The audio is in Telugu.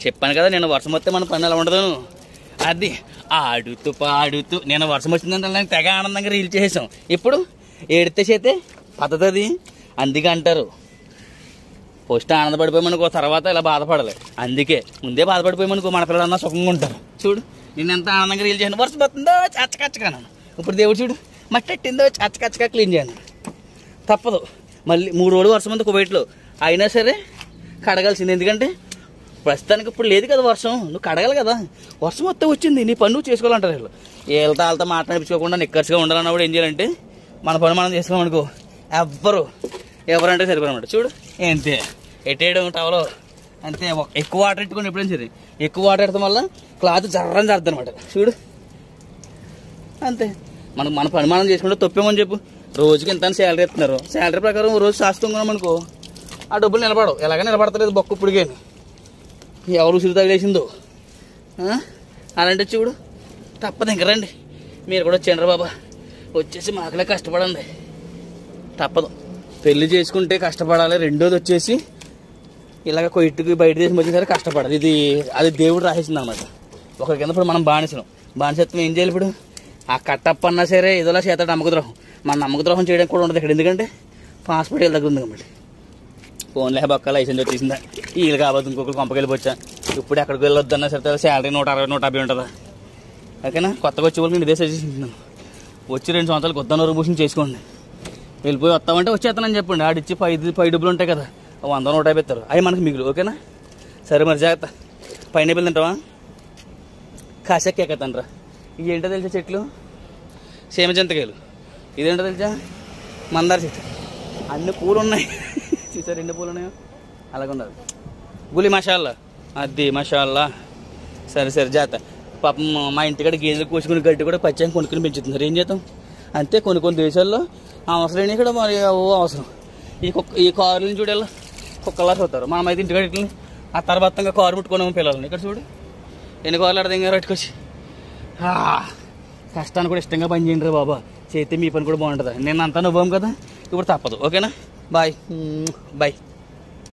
చెప్పాను కదా నేను వర్షం వస్తే మన పని ఎలా ఉండదు. అది ఆడుతూ పాడుతూ నేను వర్షం వచ్చిందంటే నేను తెగ ఆనందంగా రీల్ చేసాం. ఇప్పుడు ఏడితే చేతే పద్ధతి అది. అందుకే అంటారు ఫస్ట్ ఆనందపడిపోయామనుకో తర్వాత ఇలా బాధపడాలి. అందుకే ముందే బాధపడిపోయామనుకో మన పిల్లలన్నా సుఖంగా ఉంటారు. చూడు నేను ఎంత ఆనందంగా రీల్ చేశాను. వర్షం పడుతుందో చచ్చకచ్చగా నన్ను. ఇప్పుడు దేవుడు చూడు మట్టెట్టిందో చచ్చకచ్చగా క్లీన్ చేయను. తప్పదు మళ్ళీ 3 రోజులు వర్షం ఉంది కువైట్లో. అయినా సరే కడగాల్సింది. ఎందుకంటే ప్రస్తుతానికి ఇప్పుడు లేదు కదా వర్షం, నువ్వు కడగాలి కదా. వర్షం మొత్తం వచ్చింది, నీ పని నువ్వు చేసుకోవాలంటారు వీళ్ళు. వీళ్ళతో వాళ్ళతో మాట్లాడించుకోకుండా నిక్కర్స్గా ఉండాలన్నప్పుడు ఏం చేయాలంటే మన పని మనం చేసుకోమనుకో ఎవరంటే సరిపోనమాట. చూడు అంతే ఎట్టేయడం టవలో అంతే. ఎక్కువ వాటర్ ఎట్టుకొని ఎప్పుడైనా సరే ఎక్కువ వాటర్ ఎడతాం వల్ల క్లాత్ జర్రని జరుగుతుంది అనమాట. చూడు అంతే. మన పని మనం చేసుకుంటే తప్పేమని చెప్పు. రోజుకి ఎంత శాలరీ ఇస్తున్నారు, శాలరీ ప్రకారం రోజు శాస్త్రం అనుకో ఆ డబ్బులు నిలబడవు. ఎలాగ నిలబడతలేదు బొక్క ఇప్పటికేను. ఎవరు ఉసిరి తగిలేసిందో అలాంటి చూడు. తప్పదు ఇంక రండి మీరు కూడా వచ్చేయండి బాబా. వచ్చేసి మాకులే కష్టపడండి. తప్పదు పెళ్లి చేసుకుంటే కష్టపడాలి. రెండోది వచ్చేసి ఇలాగ కొట్టుకు బయట దేశం వచ్చేసరికి కష్టపడాలి. అది దేవుడు రాసేసింది అనమాట. ఒకరి కింద ఇప్పుడు మనం బానిసత్వం ఏం చేయాలి ఇప్పుడు? ఆ కట్టప్ప అన్నా సరే ఏదోలా చేస్తాడు నమ్మకద్రోహం. మన నమ్మకద్రోహం చేయడానికి కూడా ఉండదు ఇక్కడ. ఎందుకంటే పాస్పోర్ట్ వీళ్ళ దగ్గర ఉంది కాబట్టి. ఫోన్లే బొక్క లైసెన్స్ వచ్చేసిందా వీళ్ళు కాబట్టి ఇంకొకరు కొంపకెళ్ళిపోవచ్చా. ఇప్పుడు ఎక్కడికి వెళ్ళొద్దన్నా సరే శాలరీ 160, 150 ఉంటుందా? ఓకేనా? కొత్తగా వచ్చే వాళ్ళకి నేను ఇదే సజెషన్ ఇస్తున్నాను. వచ్చి 2 సంవత్సరాలు కొత్త నోటిఫికేషన్ చేసుకోండి. వెళ్ళిపోయి వస్తామంటే వచ్చేస్తానని చెప్పండి. ఆడిచ్చి 5 డబ్బులు ఉంటాయి కదా 100, 150 ఇస్తారు. అవి మనకి మిగులు. ఓకేనా? సరే మరి జాగ్రత్త. పైనాపిల్ తింటావా? కాసేపు ఎక్కతాను రా. ఇవి ఏంటో తెలుసా చెట్లు? సీమ చింతకాయలు. ఇదేంటో తెలుసా? మందార చెట్టు. అన్ని పూలు ఉన్నాయి. చూసారు ఎన్ని పూలు ఉన్నాయో? అలాగ ఉండదు. గులి మషాల్లా. అది మషాల్లా. సరే జాగ్రత్త. పాపం మా ఇంటికాడ గేదెలు కోసుకుని గడ్డి కూడా పచ్చని కొనుక్కుని పెంచుతున్నారు. ఏం చేద్దాం అంతే. కొన్ని దేశాల్లో అవసరం ఇక్కడ మరి అవసరం. ఈ కారులను చూడేలా కుక్కలా చూస్తారు. మనమైతే ఇంటికాడ ఇట్లా ఆ తర్వాత కారు ముట్టుకున్నాము పిల్లల్ని. ఇక్కడ చూడు ఎన్ని కార్లు అర్థం గారు పట్టుకొచ్చి. కష్టాన్ని కూడా ఇష్టంగా పని చేయండి రా బాబా. చేస్తే మీ పని కూడా బాగుంటుంది. నేను అంతా అనుభవం కదా. ఇప్పుడు తప్పదు. ఓకేనా? బాయ్.